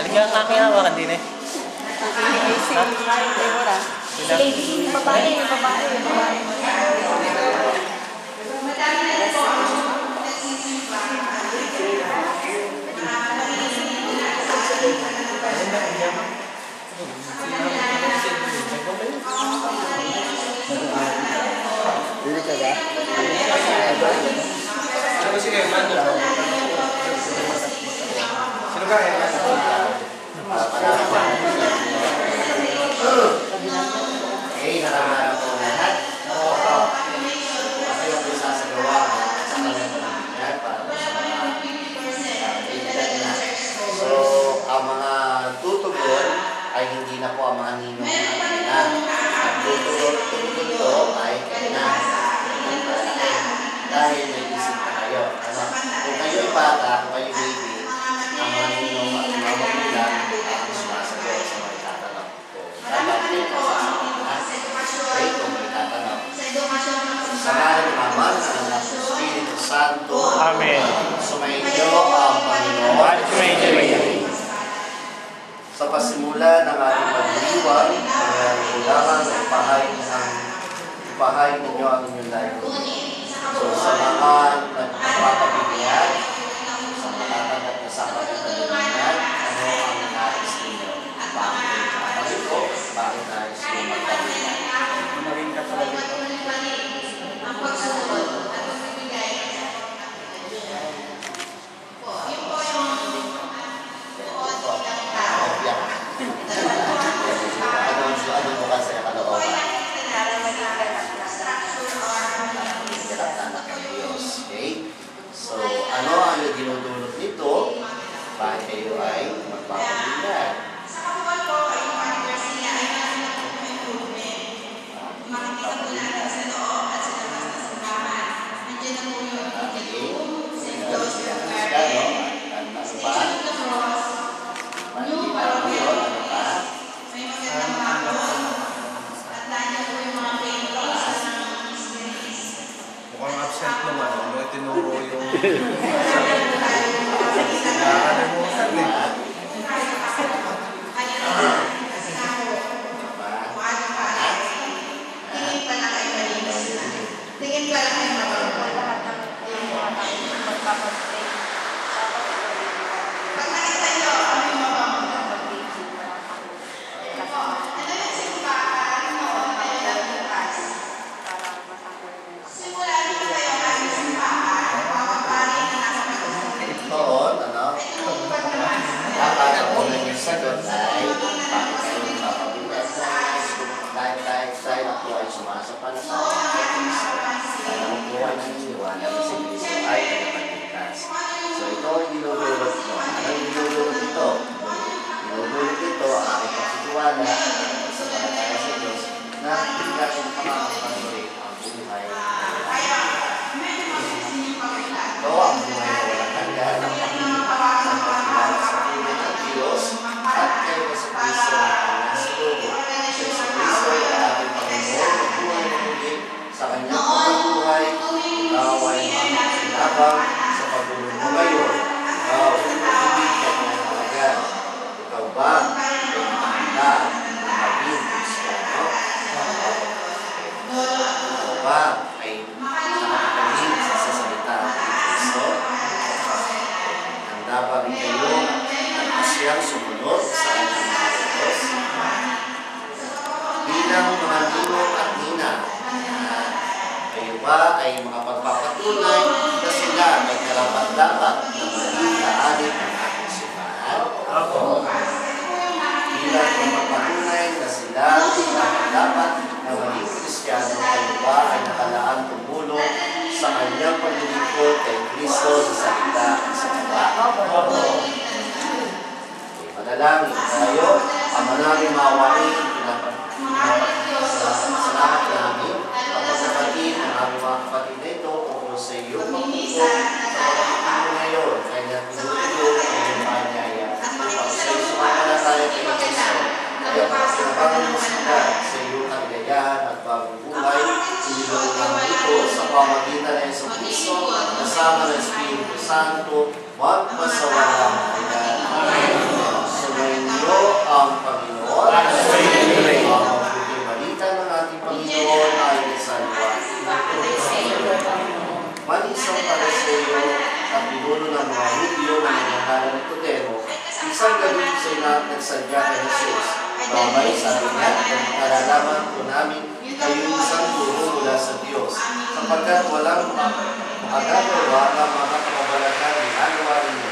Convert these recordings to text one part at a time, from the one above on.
Yung aking hawakan din eh. Lady, babae. Dili ka ba? Sige, sino ka eh? Okay, nararamdaman ko lahat. Kasi yung isa sa gawa sa kanyang panaginat para sa mga kaibigan na. So, ang mga tutugon ay hindi na po ang mga ninong at ina. Ang tutugon ito ay ina. Dahil may isip na kayo. Ano? Kung kayo'y bata, kung kayo'y baby, ang mga ninong at mga magulang ang sumasagot sa mga tatanong ko. Dapat kayo kasasagot. Okay, kung may tatanong. Sa ngalan ng Ama, sa Anak ng Espiritu Santo. Amen. Sumainyo ang Panginoon. At sumainyo. Sa pasimula ng ating pagdiriwang, kailangan ipahay ninyo ang inyong life. So, sa mga nagpapabigyan, sa mga tatanggap na sa pagkakalimutan, ano ang nais ninyo? Bakit ito? Bakit nais ninyo magpabigyan? Maging katulad ito. Ang pagsunod at pagbibigay. Yung po yung ano mo kasi nakalooban? Okay? So, ano ang dinudulot nito? Bakit kayo ay magpapabigyan? Sa kapuan po, yung anniversary ay makikita po natin sa loob at sa labas ng simbahan. Nandiyan na po yung St. Joseph Garden, St. Jude the Cross, New Parroquial, may magandang bakon, at nandiyan po yung mga paintings ng Spirits. Mukhang absent naman. Ano tinuro yung... Tingin pa lang kayo pag nakita nyo, ano yung ano yung simbahan, noon kayo lang bukas. Simula nito kayo kami simbahan, mapapari na nasa pagkakas. Noon, ano? Dapat ang unang yung sagot ay bakit kayo magpapabigyan? Dahil ako ay sumasampalataya sa Kristo. Dahil ako po ay naniniwala na si Kristo ay tagapagligtas. So ito ang dinudulot ko. Ano yung dinudulot ito? Dinudulot ito ang aking pagsitiwala sa palataya sa Diyos na hindi natin makakapagpatuloy ang buhay. Ito ang buhay na walang hanggan ng pagkakilala sa tulong ng Diyos at kay Yesu Cristo ang kanyang sinugo. Si Yesu Cristo ay ating Panginoon na buhay na muli sa kanyang pagkabuhay. Ikaw ay makakilabang sa pagulong mo ngayon. Ikaw ay ibig kanyang alagan. Ikaw ba ay mahanda na maging Kristiyano? Ikaw ba ay nakakapanig sa salita ng Kristo? Handa ba rin kayo at asyang sumunod sa kanyang mga utos? Bilang mga ninong at nina, kayo ba ay makapagpapatunay na sila ay karapat-dapat na maging kaanin ng ating simbahan? Ako. Bilang makapagpatunay na sila ay karapat-dapat na maging Kristiyano, kayo ba ay nakalaan tumulong sa kanyang paglilingkod kay Kristo sa salita at sa gawa? Panalangin tayo, Ama namin mawain, salamat namin, kapagsabatin ng aming mga kapatid na ito tungkol sa iyo, pagpupo sa pagpupo ngayon, kaya pinutulo ang iyong paanyaya. Upang sa iyo sumapalataya kay Kristo, kaya pagsabatin mo sila sa iyong kagayahan at bagong buhay, inilulungan ito sa pamagitan ng Yesu Cristo, kasama ng Espiritu Santo, magpasawalang hanggan. Amen. ang Panginoon. Ang mabuting balita ng ating Panginoon ay sa Juan. Mag-isang Pariseo at pinuno ng mga Hudyo na nangalan ng Nicodemo, isang gabi sila nagsadya kay Jesus. Babay, sabi niya, nalalaman po namin kayo isang guro mula sa Diyos, sapagkat walang makagagawa ng mga kababalaghan ni ginagawa ninyo,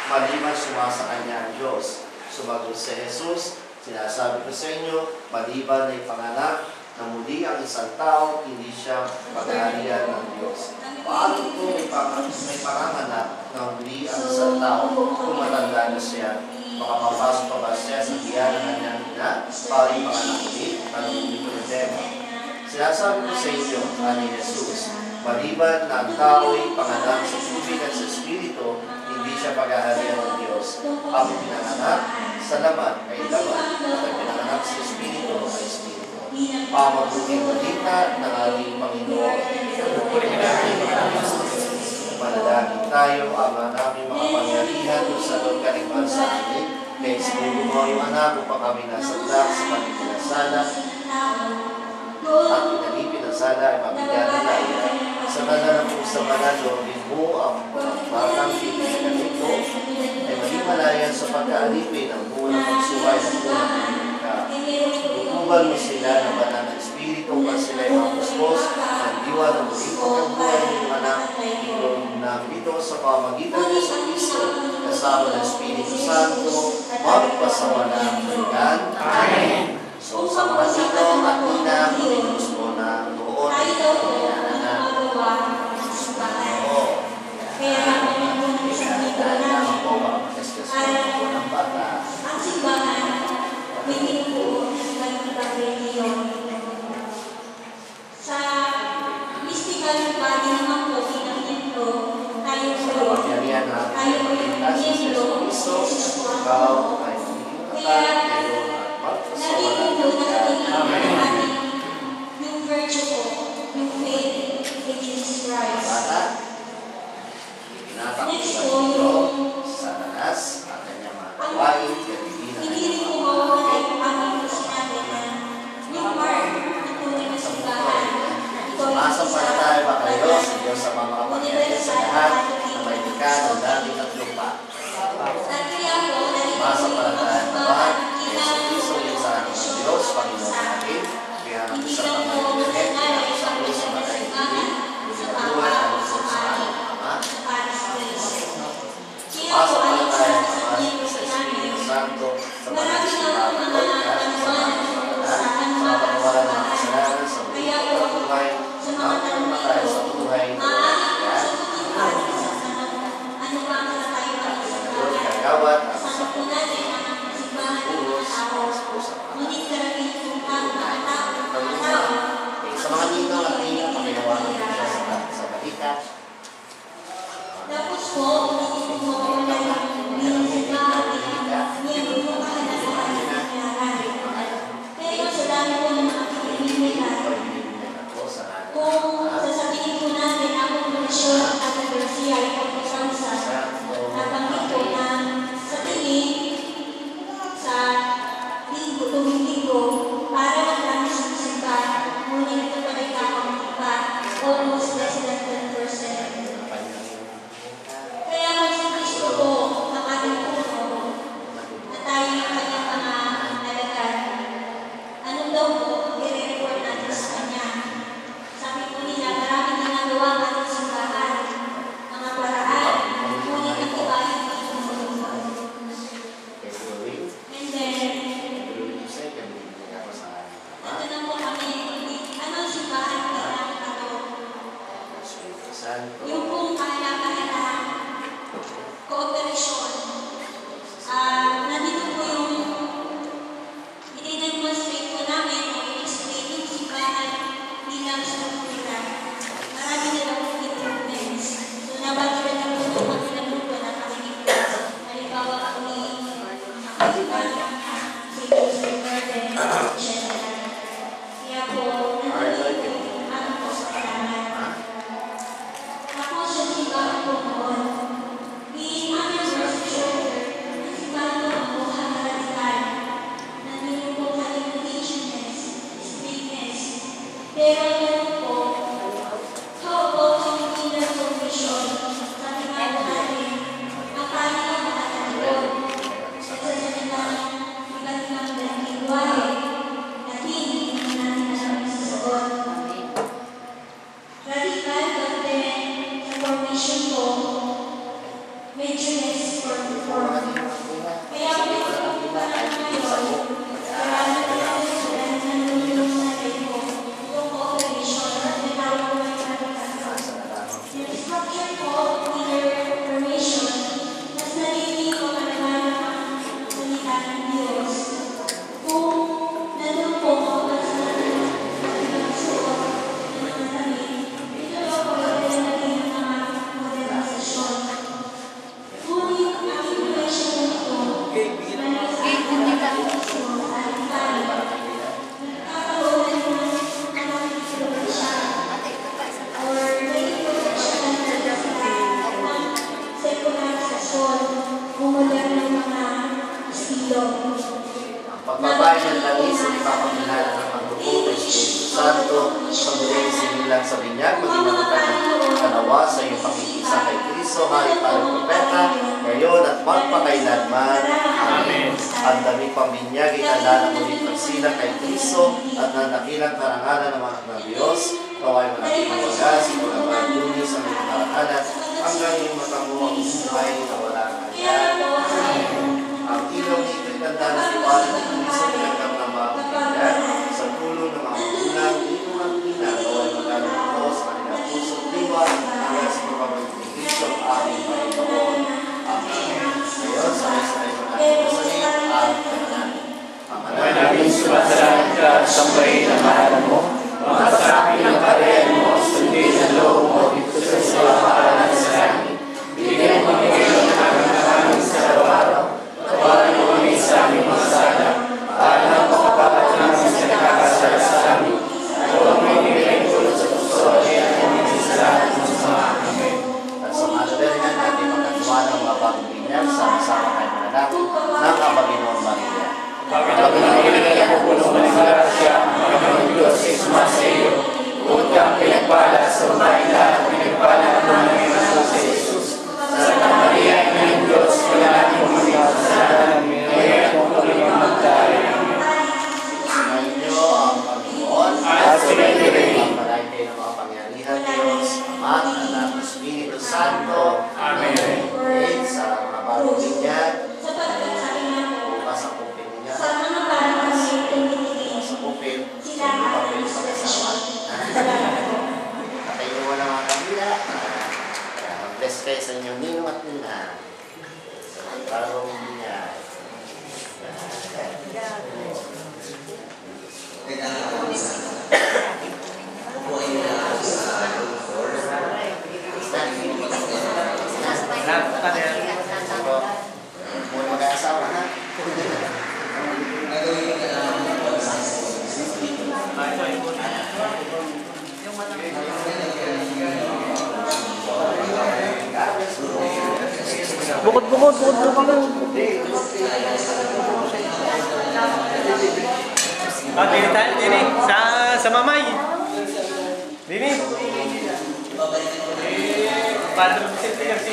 maliban sumasa kanya ang Diyos. Sumagot si Jesus, sinasabi ko sa inyo, maliban na ipanganak na muli ang isang tao, hindi siya paghaharian ng Diyos. Paano po may panganganak na muli ang isang tao kung matanda na siya? Makapapasok pa ba siya sa biyan ng kanyang ina? Paring panganak ulit, ang Nicodemo. Sinasabi ko sa inyo, ani Jesus, maliban na ang tao'y panganak sa tubig at sa Espiritu, hindi siya paghaharian ng Diyos. Ang pinanganak sa laman ay laman, at ang pinanganak sa Espiritu ay Espiritu. Pamabuting balita ng ating Panginoon. Manalangin tayo, Ama namin mga pangyarihan, kung sa doon kaligman sa amin, kaya siguro mo yung anak upang kami nasadlak sa panipinasala, at pinalipinasala ay mabigyan na tayo. Sa kanila po sa manalo, mo ang batang pilihan nito, ay malimalayan sa pagkaalipin ang buong pagsuway ng buong pagkaka. Tutuban mo sila ng banal na Espiritu upang sila ay mapuspos ng diwa ng muling pagkabuhay ng anak ito sa pamagitan ng Kristo kasama ng Espiritu Santo magpasawalang hanggan. Amen. So sa mga dito at nina, Panginoos mo na noon ay kailangan na. Oo. Kaya naman po makakaskas po ng bata. Ang simbahan, hindi po nagpapagregiyon. Sa mystical body naman po, bilang templo, tayo po yung kaya naging yung virtue po, yung faith in Jesus Christ. Next po yung Satanas at kanyang mga gawain, hindi rin po mawawala yung panginoon sinabi na yung part ng tunay na simbahan. Masampalataya ba kayo sa Diyos sa mga kapangyarihan sa lahat na may likha ng langit at lupa? Masampalataya ba kaya sa Kristo yung sa ating ng Diyos, Panginoon natin, kaya ang isang pangalahin, kaya ang sa Diyos sa mga kaibigan, buwan ang Diyos sa ating Ama. Masampalataya ba sa Espiritu Santo sa mga simbahan at sa mga pagkawalan ng kasalanan sa mga pagkabuhay ang pagkamatay sa buhay ng kagawad at sa puros sa mga ninong at ninong pakinawanan ko siya sa balikat. Tapos po, hindi po mawawala yung simbahan na hindi po kahalagaan ng nangyari. Pero sa dami po ng mga pinilihan, kung sasabihin po natin ang konklusyon at agresiya ay pagpasansa, nabanggit po na sa tingin, sa tuwing linggo, para magdami sa simbahan, ngunit ito pa rin kakamuti pa, almost less than 10%. Kaya condition ko, medyo less for kaya ako nagpapagod pa na ngayon, marami na natin sila na nanulong sa natin ko, yung cooperation at nagawin ko ng pagkakasal. Yung structure ko, clear formation, mas narinig ko naman ang salita ng Diyos. Kung nandun po ako sa nagsuot ng mga damit, ito ako yung naging mga modernisasyon. Ngunit ang information na ito, Pagbabae ng langis ay ipapakilala ng pagdupo ng Espiritu Santo sa muling sinilang sa binyag maginamutan ng kanawa sa iyong pakikisa kay Kristo, hari para propeta, ngayon at magpakailanman. Amen. Ang daming pambinyag itala ng muling pagsila kay Kristo at nanakilang karangalan ng mga ng Diyos, kaway manatiling wagas, ipagabang duni sa mga karangalan, hanggang yung matango ang buhay na walang hanggan. Ang ilaw ni ito'y tanda ng tiwala ni Kristo pinagkam ng mga pamilya sa tulong ng mga magulang, dito ang pinagaway magalang ito sa kanilang puso diwa hanggang sa pagbabago ni Kristo ang aming Panginoon. Amen. Ngayon, sa Israel ng ating kasalit at kananan. Ama namin sumasalamat ka, sambahin ang ngalan mo, sa amin ang karyan mo, sundin ang loob mo, dito sa siya sa langit. Bigyan mo kami ngayon ang aming sa araw-araw. Tawagan mo kami sa aming mga sala, para ng pagkapalat namin sa nakakasala sa amin. Huwag mo ibigay tulad sa puso, at hindi sa lahat ng sama. Amen. At sa mga rin natin magkatuwa ng mga bagong binyag, sama-sama kayo manalangin ng Panginoon Maria. Pagkatapos ng kailangan mo puno ng grasya, ang Diyos ay sumasa iyo. Huwag kang pinagpala sa babaeng lahat, pinagpala ang mga nangyayari sa Jesus. Santa Maria, Ina ng Diyos, kailangan mo kami kasalanan, ngayon kung kami magtayo. Sumayin niyo ang Panginoon At sumayin rin. ang malaykay ng mga pangyarihan Diyos, Ama, Anak, Espiritu Santo. Amen. Okay, sa mga bagong binyag, sapagkat sabi nga po, bukas ang pupil niya. sa mga parang kami tumitigil, Sa pupil, sila hindi pa ang pwede pag-asawa. Patayin mo na mga kabila. Bless kayo sa inyong ninong at nina. Sa mga bagong binyag. Muna mag-aasawa ha? Bukod. Dini tayo, Dini. Sa mamay. Dini. Padre Vicente Garcia.